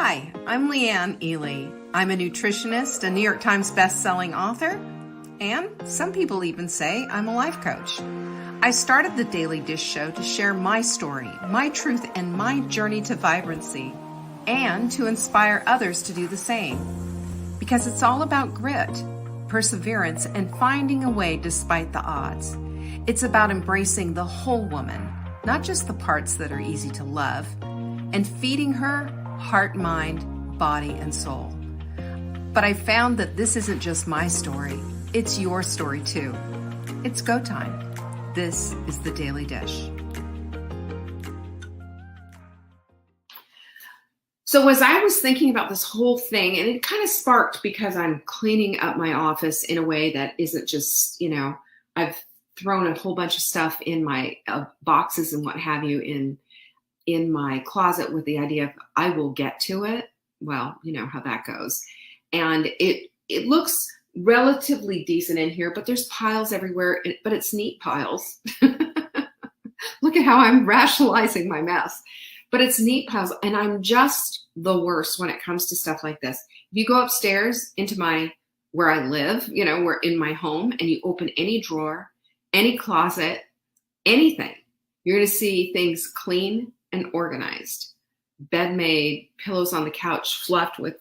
Hi, I'm Leanne Ely. I'm a nutritionist, a New York Times best-selling author, and some people even say I'm a life coach. I started the Daily Dish Show to share my story, my truth, and my journey to vibrancy, and to inspire others to do the same. Because it's all about grit, perseverance, and finding a way despite the odds. It's about embracing the whole woman, not just the parts that are easy to love, and feeding her heart, mind, body, and soul. But I found that this isn't just my story, it's your story too. It's go time. This is the Daily Dish. So as I was thinking about this whole thing, and it kind of sparked because I'm cleaning up my office in a way that isn't just, I've thrown a whole bunch of stuff in my boxes and what have you in my closet with the idea of I will get to it. Well, you know how that goes. And it looks relatively decent in here, but there's piles everywhere, but it's neat piles. Look at how I'm rationalizing my mess. But it's neat piles, and I'm just the worst when it comes to stuff like this. If you go upstairs into where I live, we're in my home, and you open any drawer, any closet, anything, you're going to see things clean and organized. Bed made, pillows on the couch, fluffed with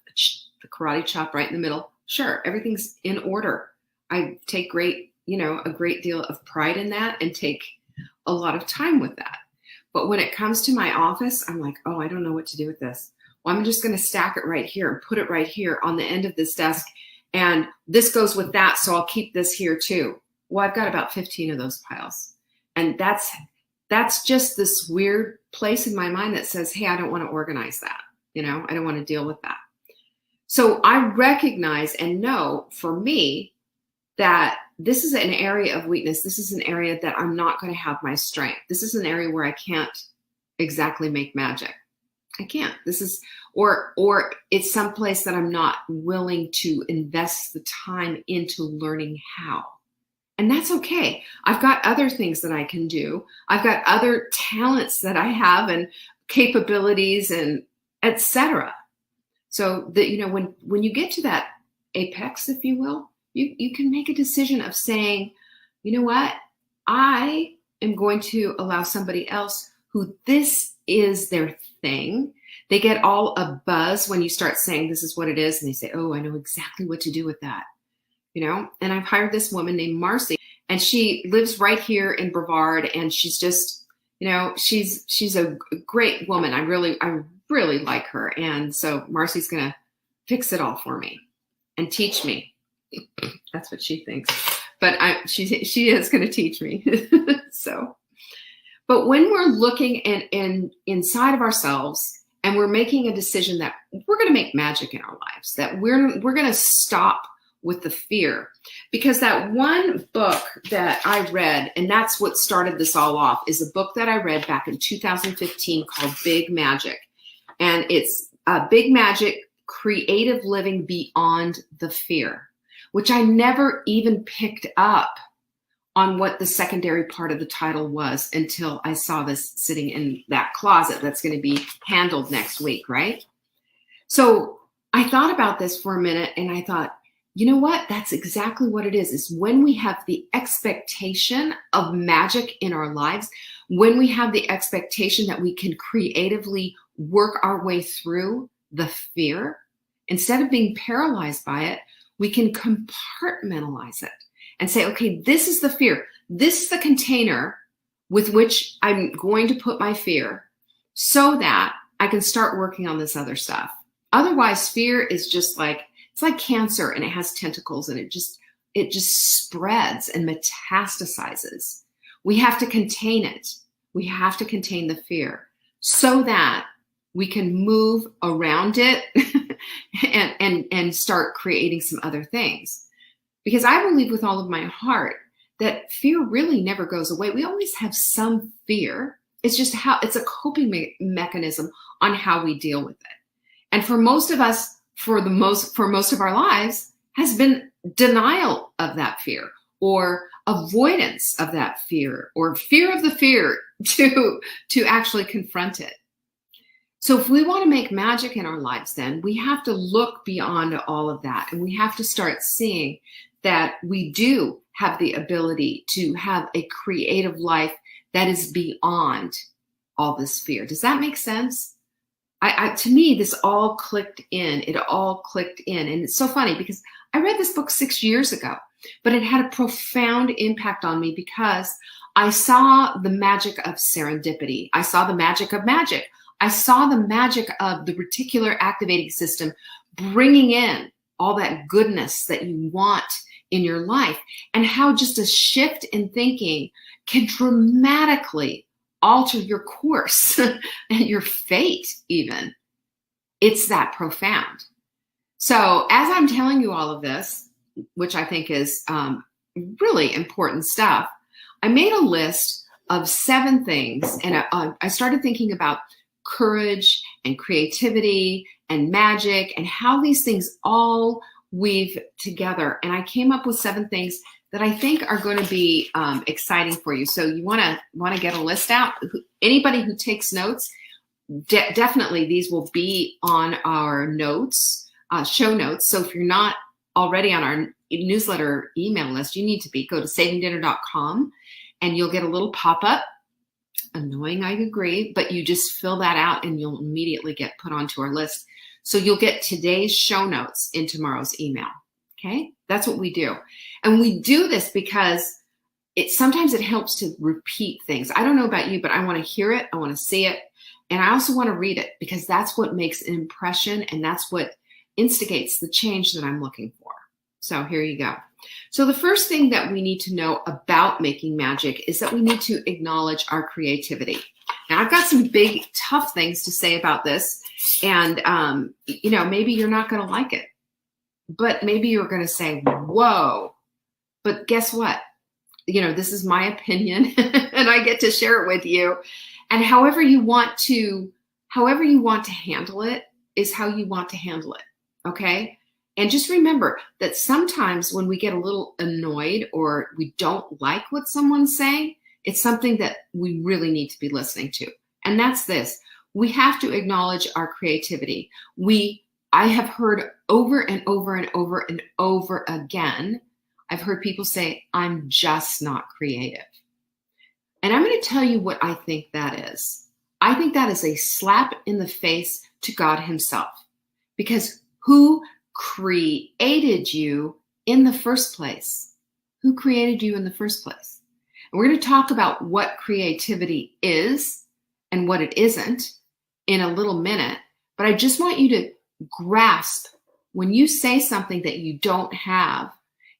the karate chop right in the middle. Sure, everything's in order. I take a great deal of pride in that and take a lot of time with that. But when it comes to my office, I'm like, oh, I don't know what to do with this. Well, I'm just going to stack it right here and put it right here on the end of this desk. And this goes with that, so I'll keep this here too. Well, I've got about 15 of those piles. And that's just this weird place in my mind that says, hey, I don't want to organize that. I don't want to deal with that. So I recognize and know for me that this is an area of weakness. This is an area that I'm not going to have my strength. This is an area where I can't exactly make magic. I can't. Or it's someplace that I'm not willing to invest the time into learning how. And that's okay. I've got other things that I can do. I've got other talents that I have and capabilities and etc. So that, when you get to that apex, if you will, you can make a decision of saying, you know what? I am going to allow somebody else who this is their thing. They get all a buzz when you start saying this is what it is. And they say, oh, I know exactly what to do with that. And I've hired this woman named Marcy, and she lives right here in Brevard, and she's just, she's a great woman. I really like her. And so Marcy's going to fix it all for me and teach me. That's what she thinks, but she is going to teach me. But when we're looking inside of ourselves and we're making a decision that we're going to make magic in our lives, that we're going to stop with the fear, because that one book that I read, and that's what started this all off, is a book that I read back in 2015 called Big Magic. And it's Big Magic, Creative Living Beyond the Fear, which I never even picked up on what the secondary part of the title was until I saw this sitting in that closet that's going to be handled next week, right? So I thought about this for a minute, and I thought, you know what? That's exactly what it is when we have the expectation of magic in our lives, when we have the expectation that we can creatively work our way through the fear, instead of being paralyzed by it, we can compartmentalize it and say, okay, this is the fear. This is the container with which I'm going to put my fear so that I can start working on this other stuff. Otherwise, fear is just it's like cancer, and it has tentacles, and it just spreads and metastasizes. We have to contain it. We have to contain the fear so that we can move around it and start creating some other things. Because I believe with all of my heart that fear really never goes away. We always have some fear. It's just it's a coping mechanism on how we deal with it. And for most of us, for most of our lives, has been denial of that fear, or avoidance of that fear, or fear of the fear to actually confront it. So if we want to make magic in our lives, then we have to look beyond all of that. And we have to start seeing that we do have the ability to have a creative life that is beyond all this fear. Does that make sense? To me, this all clicked in. It all clicked in. And it's so funny because I read this book 6 years ago, but it had a profound impact on me because I saw the magic of serendipity. I saw the magic of magic. I saw the magic of the reticular activating system bringing in all that goodness that you want in your life, and how just a shift in thinking can dramatically alter your course and your fate even. It's that profound. So as I'm telling you all of this, which I think is really important stuff, I made a list of 7 things, and I started thinking about courage and creativity and magic and how these things all weave together. And I came up with 7 things that I think are going to be exciting for you. So you want to get a list out. Anybody who takes notes, definitely these will be on our notes, show notes. So if you're not already on our newsletter email list, you need to be. Go to savingdinner.com and you'll get a little pop-up. Annoying, I agree, but you just fill that out and you'll immediately get put onto our list. So you'll get today's show notes in tomorrow's email. Okay, that's what we do. And we do this because sometimes it helps to repeat things. I don't know about you, but I want to hear it. I want to see it. And I also want to read it because that's what makes an impression and that's what instigates the change that I'm looking for. So here you go. So the first thing that we need to know about making magic is that we need to acknowledge our creativity. Now I've got some big, tough things to say about this. And, maybe you're not going to like it, but maybe you're going to say, whoa, but guess what? This is my opinion and I get to share it with you. And however you want to handle it is how you want to handle it. Okay. And just remember that sometimes when we get a little annoyed or we don't like what someone's saying, it's something that we really need to be listening to. And that's this. We have to acknowledge our creativity. I have heard over and over and over and over again, I've heard people say, I'm just not creative. And I'm going to tell you what I think that is. I think that is a slap in the face to God himself. Because who created you in the first place? Who created you in the first place? And we're going to talk about what creativity is and what it isn't in a little minute. But I just want you to grasp when you say something that you don't have,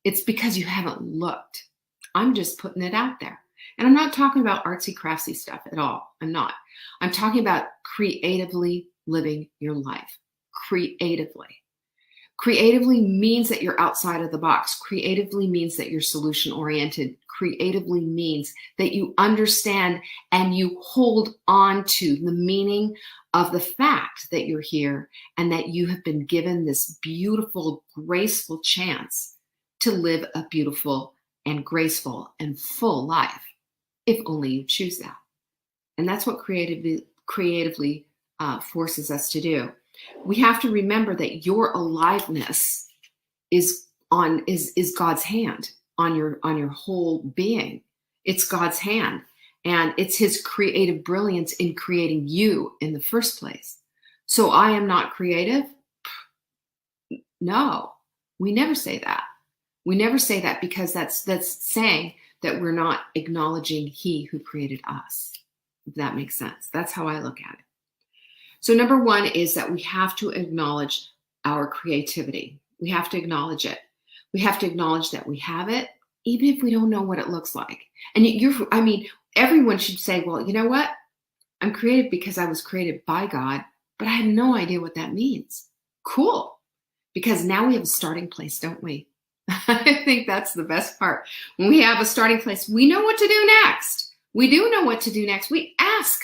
it's because you haven't looked. I'm just putting it out there. And I'm not talking about artsy craftsy stuff at all. I'm not. I'm talking about creatively living your life. Creatively. Creatively means that you're outside of the box. Creatively means that you're solution oriented. Creatively means that you understand and you hold on to the meaning of the fact that you're here and that you have been given this beautiful, graceful chance to live a beautiful and graceful and full life, if only you choose that. And that's what creatively forces us to do. We have to remember that your aliveness is God's hand on your whole being. It's God's hand, and it's his creative brilliance in creating you in the first place. So I am not creative? No, we never say that. We never say that because that's saying that we're not acknowledging he who created us, if that makes sense. That's how I look at it. So number 1 is that we have to acknowledge our creativity. We have to acknowledge it. We have to acknowledge that we have it, even if we don't know what it looks like. And everyone should say, well, you know what? I'm creative because I was created by God, but I have no idea what that means. Cool. Because now we have a starting place, don't we? I think that's the best part. When we have a starting place, we know what to do next. We do know what to do next. We ask.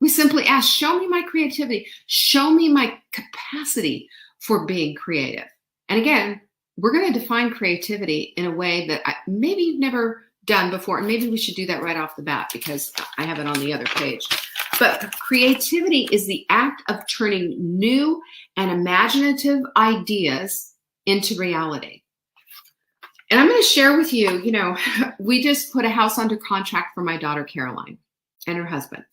We simply ask, show me my creativity. Show me my capacity for being creative. And again, we're going to define creativity in a way that maybe you've never done before. And maybe we should do that right off the bat because I have it on the other page. But creativity is the act of turning new and imaginative ideas into reality. And I'm going to share with you, we just put a house under contract for my daughter, Caroline, and her husband.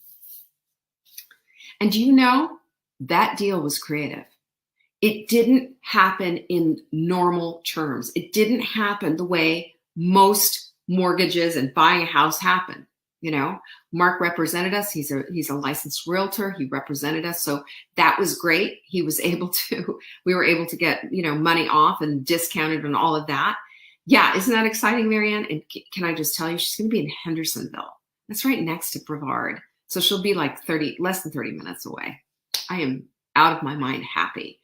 And do you know, that deal was creative. It didn't happen in normal terms. It didn't happen the way most mortgages and buying a house happen. Mark represented us. He's a licensed realtor. He represented us. So that was great. We were able to get, money off and discounted and all of that. Yeah. Isn't that exciting, Marianne? And can I just tell you, she's going to be in Hendersonville. That's right next to Brevard. So she'll be like less than 30 minutes away. I am out of my mind happy.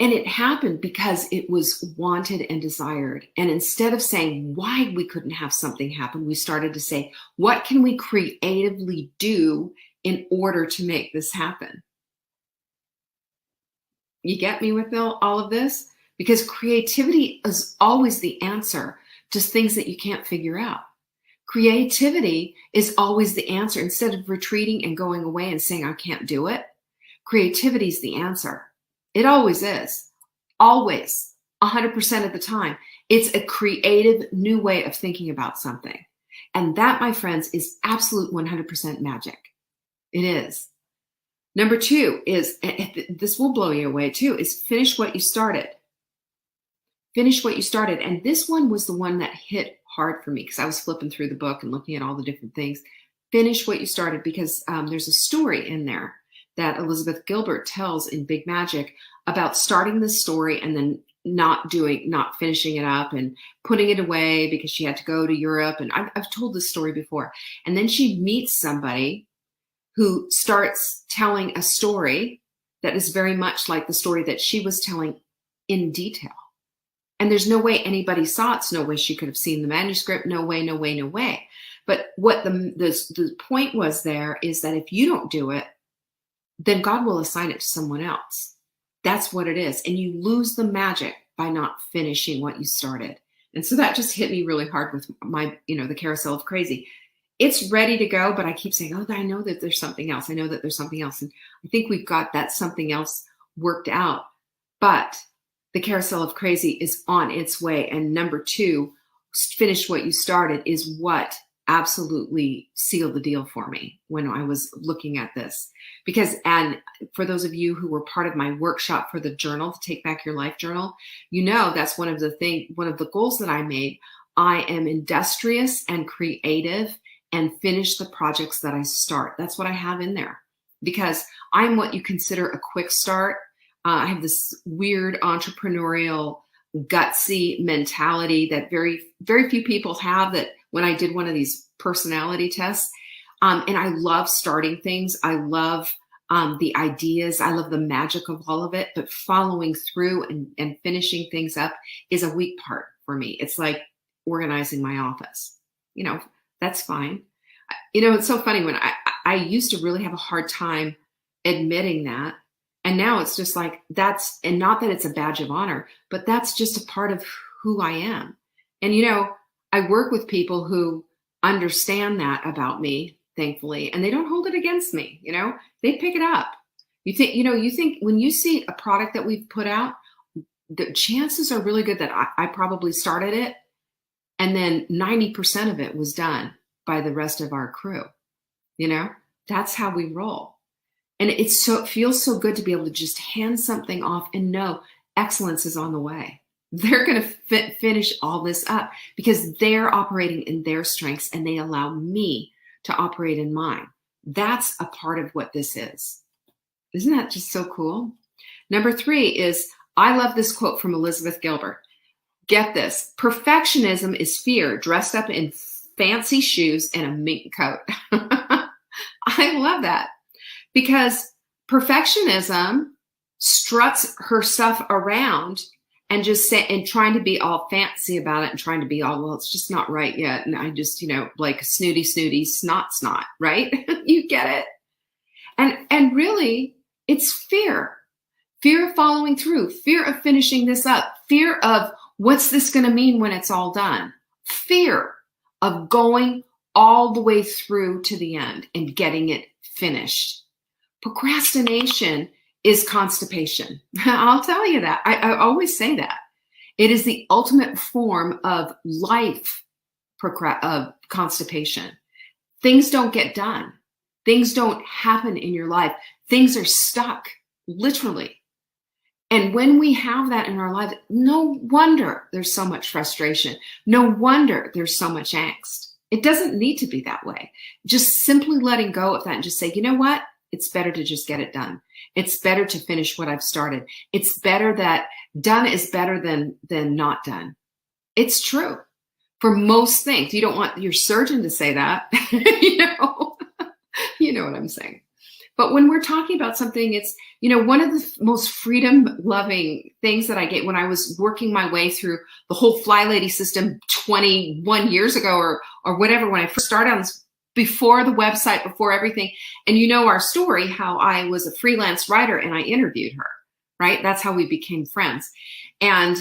And it happened because it was wanted and desired. And instead of saying why we couldn't have something happen, we started to say, what can we creatively do in order to make this happen? You get me with all of this? Because creativity is always the answer to things that you can't figure out. Creativity is always the answer. Instead of retreating and going away and saying, I can't do it, creativity is the answer. It always is. Always. 100% of the time. It's a creative new way of thinking about something. And that, my friends, is absolute 100% magic. It is. Number 2 is, this will blow you away too, is finish what you started. Finish what you started. And this one was the one that hit hard for me because I was flipping through the book and looking at all the different things. Finish what you started, because there's a story in there that Elizabeth Gilbert tells in Big Magic about starting the story and then not finishing it up and putting it away because she had to go to Europe. And I've told this story before. And then she meets somebody who starts telling a story that is very much like the story that she was telling in detail. And there's no way anybody saw it. No way she could have seen the manuscript. No way, no way, no way. But what the point was there is that if you don't do it, then God will assign it to someone else. That's what it is. And you lose the magic by not finishing what you started. And so that just hit me really hard with my, the Carousel of Crazy. It's ready to go, but I keep saying, oh, I know that there's something else. I know that there's something else. And I think we've got that something else worked out. But the Carousel of Crazy is on its way. And number 2, finish what you started, is what absolutely sealed the deal for me when I was looking at this. And for those of you who were part of my workshop for the journal, the Take Back Your Life journal, that's one of the goals that I made. I am industrious and creative and finish the projects that I start. That's what I have in there, because I'm what you consider a quick start. I have this weird entrepreneurial, gutsy mentality that very, very few people have, that when I did one of these personality tests, and I love starting things. I love the ideas. I love the magic of all of it, but following through and finishing things up is a weak part for me. It's like organizing my office. That's fine. It's so funny when I used to really have a hard time admitting that. And now it's just like and not that it's a badge of honor, but that's just a part of who I am. And, I work with people who understand that about me, thankfully, and they don't hold it against me. They pick it up. You think when you see a product that we've put out, the chances are really good that I probably started it, and then 90% of it was done by the rest of our crew. That's how we roll. And it feels so good to be able to just hand something off and know excellence is on the way. They're going to finish all this up because they're operating in their strengths and they allow me to operate in mine. That's a part of what this is. Isn't that just so cool? Number 3 is, I love this quote from Elizabeth Gilbert. Get this: perfectionism is fear dressed up in fancy shoes and a mink coat. I love that, because perfectionism struts her stuff around and trying to be all fancy about it and trying to be all, well, it's just not right yet. And I just, like snooty, snot, right? You get it? And really, it's fear of following through, fear of finishing this up, fear of what's this going to mean when it's all done, fear of going all the way through to the end and getting it finished. Procrastination is constipation. I'll tell you that. I always say that. It is the ultimate form of life constipation. Things don't get done. Things don't happen in your life. Things are stuck, literally. And when we have that in our life, no wonder there's so much frustration. No wonder there's so much angst. It doesn't need to be that way. Just simply letting go of that and just say, you know what? It's better to just get it done. It's better to finish what I've started. It's better that done is better than not done. It's true for most things. You don't want your surgeon to say that, you know what I'm saying. But when we're talking about something, it's, one of the most freedom-loving things that I get when I was working my way through the whole Fly Lady system 21 years ago or whatever, when I first started on this, before the website, before everything. And you know our story, how I was a freelance writer and I interviewed her, right? That's how we became friends. And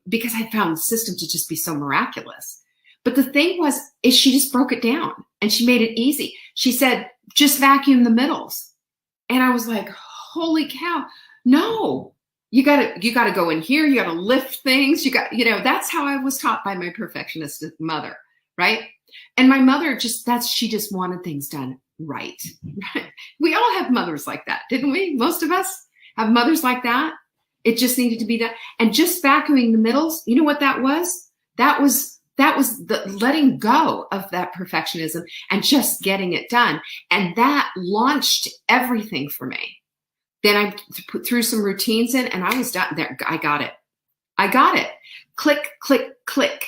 because I found the system to just be so miraculous. But the thing is she just broke it down and she made it easy. She said, just vacuum the middles. And I was like, holy cow, no, you gotta go in here. You gotta lift things. That's how I was taught by my perfectionist mother, right? And my mother she just wanted things done right. We all have mothers like that, didn't we? Most of us have mothers like that. It just needed to be done. And just vacuuming the middles, you know what that was? That was the letting go of that perfectionism and just getting it done. And that launched everything for me. Then I threw some routines in and I was done there. I got it. Click, click, click.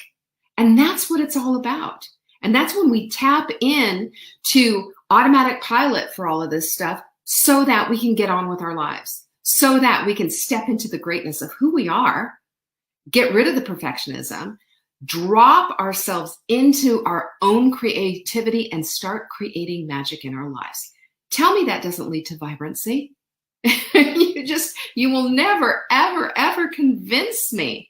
And that's what it's all about. And that's when we tap in to automatic pilot for all of this stuff so that we can get on with our lives, so that we can step into the greatness of who we are, get rid of the perfectionism, drop ourselves into our own creativity and start creating magic in our lives. Tell me that doesn't lead to vibrancy. You will never, ever, ever convince me,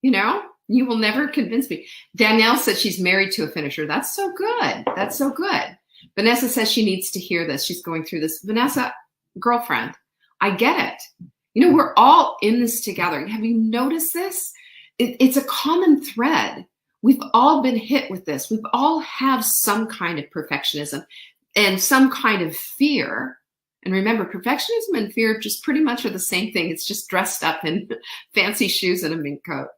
You will never convince me. Danielle said she's married to a finisher. That's so good. That's so good. Vanessa says she needs to hear this. She's going through this. Vanessa, girlfriend, I get it. We're all in this together. Have you noticed this? It's a common thread. We've all been hit with this. We've all have some kind of perfectionism and some kind of fear. And remember, perfectionism and fear just pretty much are the same thing. It's just dressed up in fancy shoes and a mink coat.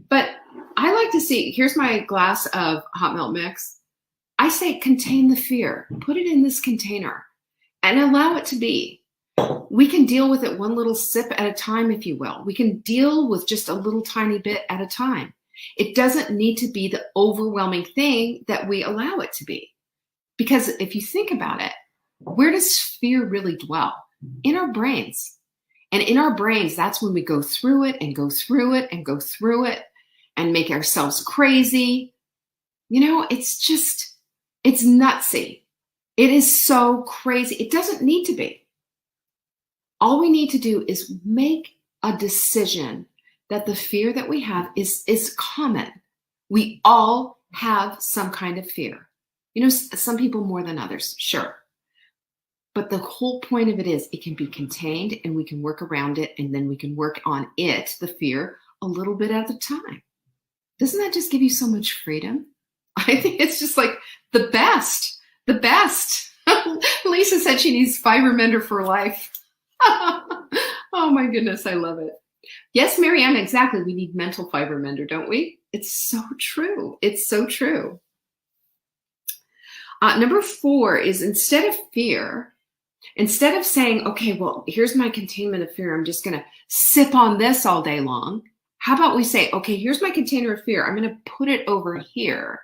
But I like to see, here's my glass of hot melt mix. I say contain the fear. Put it in this container and allow it to be. We can deal with it one little sip at a time, if you will. We can deal with just a little tiny bit at a time. It doesn't need to be the overwhelming thing that we allow it to be. Because if you think about it, where does fear really dwell? In our brains. And in our brains, that's when we go through it and go through it and go through it and make ourselves crazy. It's nutsy. It is so crazy. It doesn't need to be. All we need to do is make a decision that the fear that we have is common. We all have some kind of fear. Some people more than others, sure. But the whole point of it is it can be contained and we can work around it and then we can work on it, the fear, a little bit at a time. Doesn't that just give you so much freedom? I think it's just like the best. Lisa said she needs fiber mender for life. Oh my goodness, I love it. Yes, Marianne, exactly. We need mental fiber mender, don't we? It's so true. It's so true. Number 4 is instead of saying, okay, well, here's my containment of fear. I'm just going to sip on this all day long. How about we say, okay, here's my container of fear. I'm going to put it over here.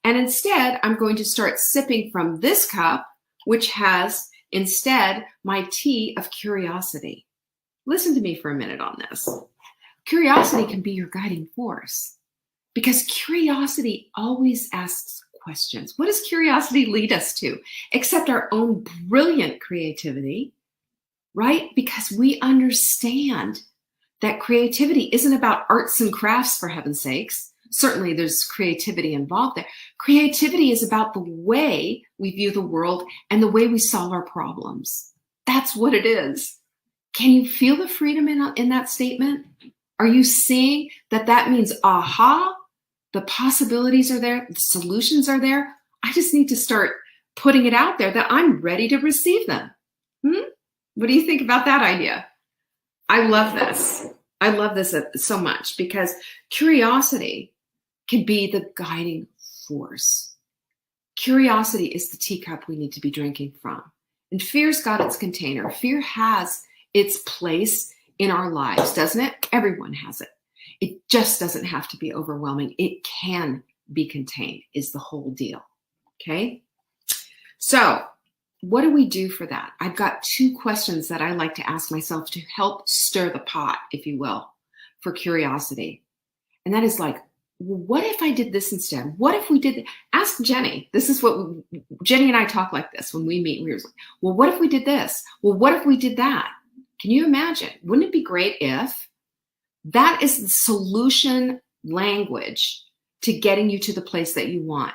And instead, I'm going to start sipping from this cup, which has instead my tea of curiosity. Listen to me for a minute on this. Curiosity can be your guiding force because curiosity always asks questions. What does curiosity lead us to? Except our own brilliant creativity, right? Because we understand that creativity isn't about arts and crafts, for heaven's sakes. Certainly there's creativity involved there. Creativity is about the way we view the world and the way we solve our problems. That's what it is. Can you feel the freedom in that statement? Are you seeing that that means, aha, the possibilities are there, the solutions are there? I just need to start putting it out there that I'm ready to receive them. What do you think about that idea? I love this. I love this so much because curiosity can be the guiding force. Curiosity is the teacup we need to be drinking from. And fear's got its container. Fear has its place in our lives, doesn't it? Everyone has it. It just doesn't have to be overwhelming. It can be contained is the whole deal. Okay? So what do we do for that? I've got 2 questions that I like to ask myself to help stir the pot, if you will, for curiosity. And that is like, well, what if I did this instead? What if we did? Ask Jenny. This is what Jenny and I talk like this when we meet. We're like, well, what if we did this? Well, what if we did that? Can you imagine? Wouldn't it be great if that is the solution language to getting you to the place that you want?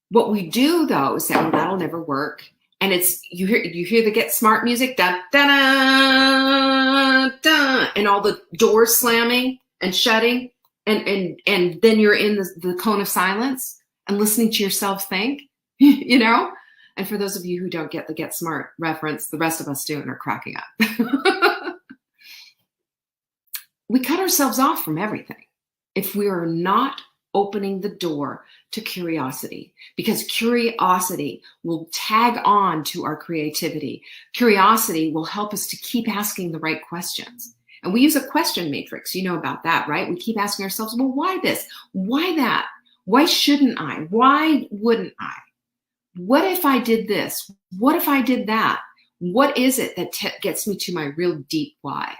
What we do though is say, well, that'll never work. And it's you hear the Get Smart music, da da da da, and all the doors slamming and shutting, and then you're in the cone of silence and listening to yourself think, you know. And for those of you who don't get the Get Smart reference, the rest of us do and are cracking up. We cut ourselves off from everything if we are not opening the door to curiosity, because curiosity will tag on to our creativity. Curiosity will help us to keep asking the right questions. And we use a question matrix. You know about that, right? We keep asking ourselves, well, why this? Why that? Why shouldn't I? Why wouldn't I? What if I did this? What if I did that? What is it that gets me to my real deep why?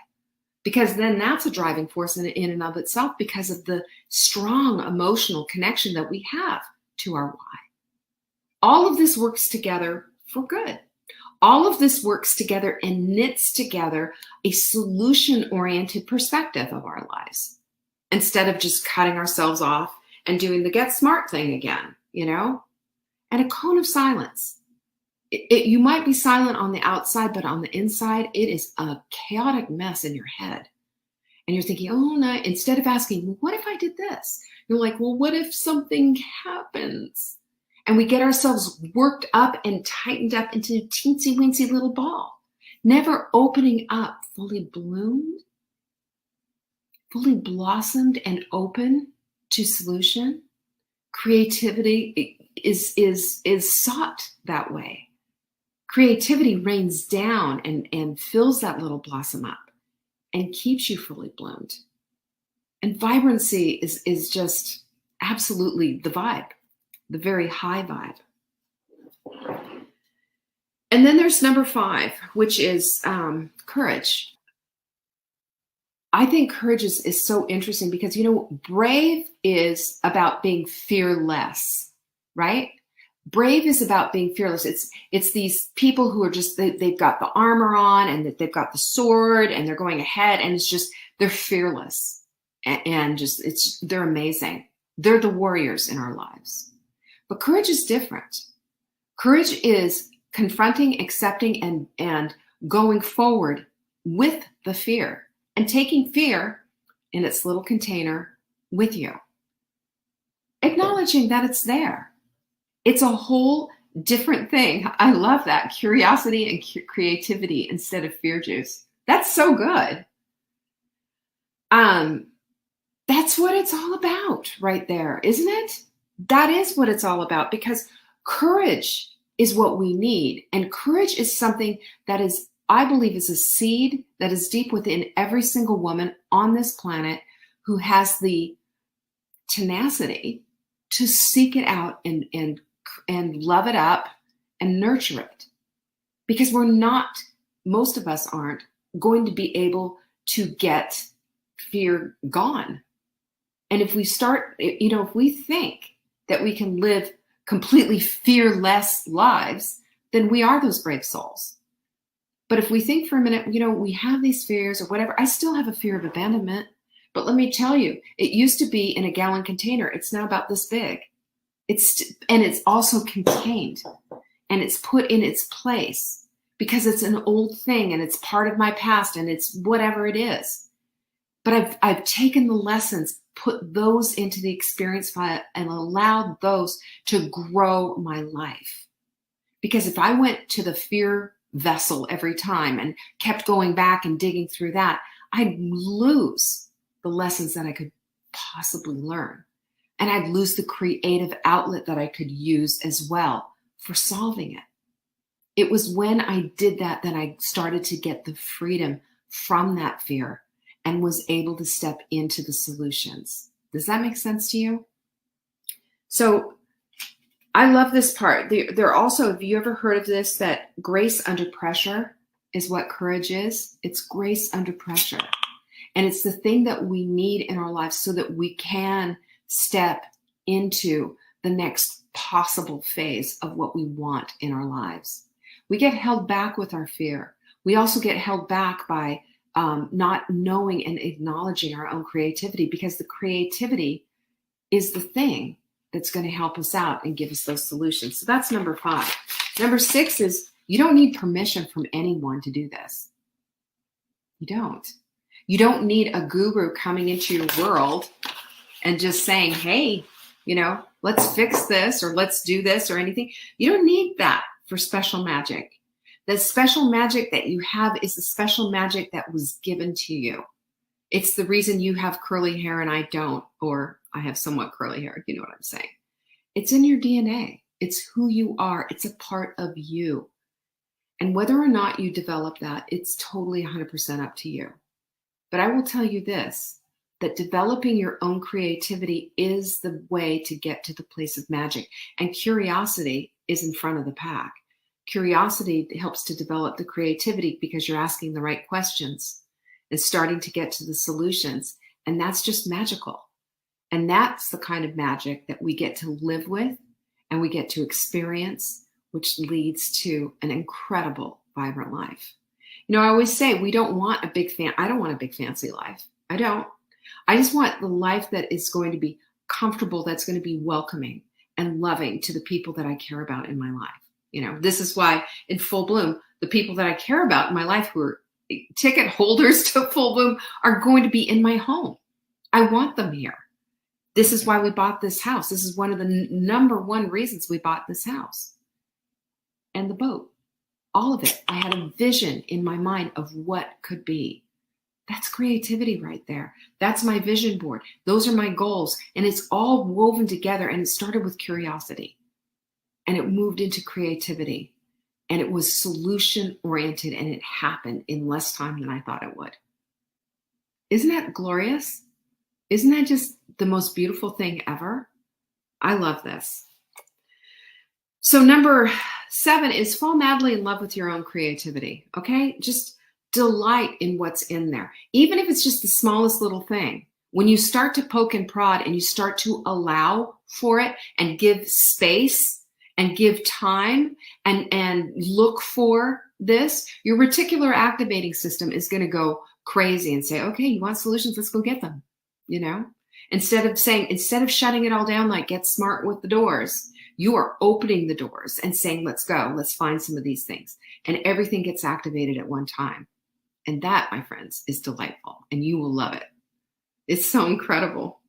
Because then that's a driving force in and of itself because of the strong emotional connection that we have to our why. All of this works together for good. All of this works together and knits together a solution-oriented perspective of our lives instead of just cutting ourselves off and doing the Get Smart thing again, you know? And a cone of silence. You might be silent on the outside, but on the inside, it is a chaotic mess in your head. And you're thinking, oh no, instead of asking, well, what if I did this? You're like, well, what if something happens? And we get ourselves worked up and tightened up into a teensy weensy little ball, never opening up, fully bloomed, fully blossomed and open to solution. Creativity is sought that way. Creativity rains down and fills that little blossom up and keeps you fully bloomed. And vibrancy is just absolutely the vibe, the very high vibe. And then there's number 5, which is courage. I think courage is so interesting because, you know, brave is about being fearless, right? Brave is about being fearless. It's these people who are just, they've got the armor on and they've got the sword and they're going ahead and it's just, they're fearless and just, they're amazing. They're the warriors in our lives. But courage is different. Courage is confronting, accepting, and going forward with the fear and taking fear in its little container with you. Acknowledging that it's there. It's a whole different thing. I love that. Curiosity and creativity instead of fear juice. That's so good. That's what it's all about right there, isn't it? That is what it's all about because courage is what we need. And courage is something that is, I believe, is a seed that is deep within every single woman on this planet who has the tenacity to seek it out and love it up and nurture it. Because we're not, most of us aren't going to be able to get fear gone. And if we start, you know, if we think that we can live completely fearless lives, then we are those brave souls. But if we think for a minute, you know, we have these fears or whatever, I still have a fear of abandonment, But let me tell you, it used to be in a gallon container. It's now about this big. And it's also contained, and it's put in its place because it's an old thing and it's part of my past and it's whatever it is. But I've taken the lessons, put those into the experience file, and allowed those to grow my life. Because if I went to the fear vessel every time and kept going back and digging through that, I'd lose the lessons that I could possibly learn. And I'd lose the creative outlet that I could use as well for solving it. It was when I did that I started to get the freedom from that fear and was able to step into the solutions. Does that make sense to you? So I love this part. There also, have you ever heard of this, that grace under pressure is what courage is? It's grace under pressure. And it's the thing that we need in our lives so that we can step into the next possible phase of what we want in our lives. We get held back with our fear. We also get held back by not knowing and acknowledging our own creativity, because the creativity is the thing that's going to help us out and give us those solutions. So that's number 5. Number 6 is you don't need permission from anyone to do this. You don't. You don't need a guru coming into your world and just saying, hey, let's fix this or let's do this or anything. You don't need that for special magic. The special magic that you have is the special magic that was given to you. It's the reason you have curly hair and I don't, or I have somewhat curly hair, if you know what I'm saying. It's in your DNA. It's who you are. It's a part of you. And whether or not you develop that, it's totally 100% up to you. But I will tell you this, that developing your own creativity is the way to get to the place of magic. And curiosity is in front of the pack. Curiosity helps to develop the creativity because you're asking the right questions and starting to get to the solutions. And that's just magical. And that's the kind of magic that we get to live with and we get to experience, which leads to an incredible, vibrant life. I always say I don't want a big fancy life. I don't. I just want the life that is going to be comfortable, that's going to be welcoming and loving to the people that I care about in my life. This is why in Full Bloom, the people that I care about in my life who are ticket holders to Full Bloom are going to be in my home. I want them here. This is why we bought this house. This is one of the number one reasons we bought this house. And the boat. All of it. I had a vision in my mind of what could be. That's creativity right there. That's my vision board. Those are my goals. And it's all woven together. And it started with curiosity. And it moved into creativity. And it was solution oriented. And it happened in less time than I thought it would. Isn't that glorious? Isn't that just the most beautiful thing ever? I love this. So number 7 is fall madly in love with your own creativity. Okay? Just delight in what's in there. Even if it's just the smallest little thing. When you start to poke and prod and you start to allow for it and give space and give time and look for this, your reticular activating system is going to go crazy and say, okay, you want solutions? Let's go get them. Instead of shutting it all down, like get smart with the doors, you are opening the doors and saying, let's go, let's find some of these things. And everything gets activated at one time. And that, my friends, is delightful. And you will love it. It's so incredible.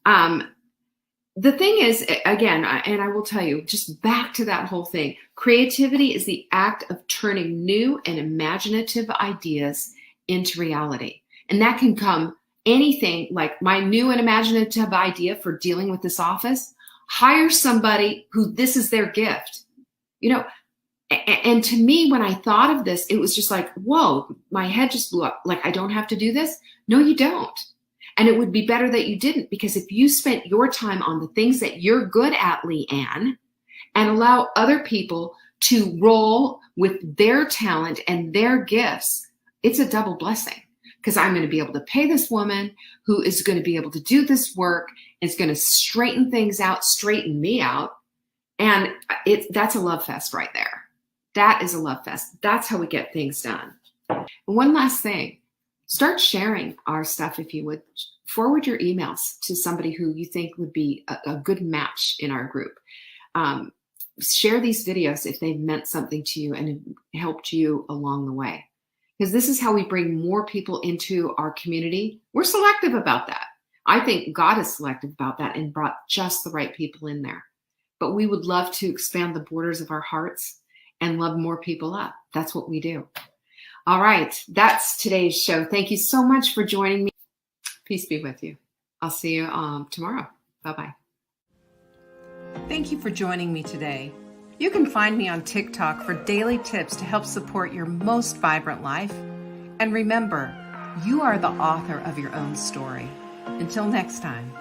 The thing is, again, and I will tell you, just back to that whole thing, creativity is the act of turning new and imaginative ideas into reality. And that can come anything, like my new and imaginative idea for dealing with this office. Hire somebody who this is their gift. And to me, when I thought of this, it was just like, whoa, my head just blew up. Like, I don't have to do this? No, you don't. And it would be better that you didn't, because if you spent your time on the things that you're good at, Leanne, and allow other people to roll with their talent and their gifts, it's a double blessing. Because I'm going to be able to pay this woman who is going to be able to do this work, is going to straighten things out, straighten me out. And that's a love fest right there. That is a love fest. That's how we get things done. And one last thing. Start sharing our stuff if you would. Forward your emails to somebody who you think would be a good match in our group. Share these videos if they've meant something to you and helped you along the way. Because this is how we bring more people into our community. We're selective about that. I think God is selective about that and brought just the right people in there. But we would love to expand the borders of our hearts and love more people up. That's what we do. All right, that's today's show. Thank you so much for joining me. Peace be with you. I'll see you tomorrow. Bye-bye. Thank you for joining me today. You can find me on TikTok for daily tips to help support your most vibrant life. And remember, you are the author of your own story. Until next time.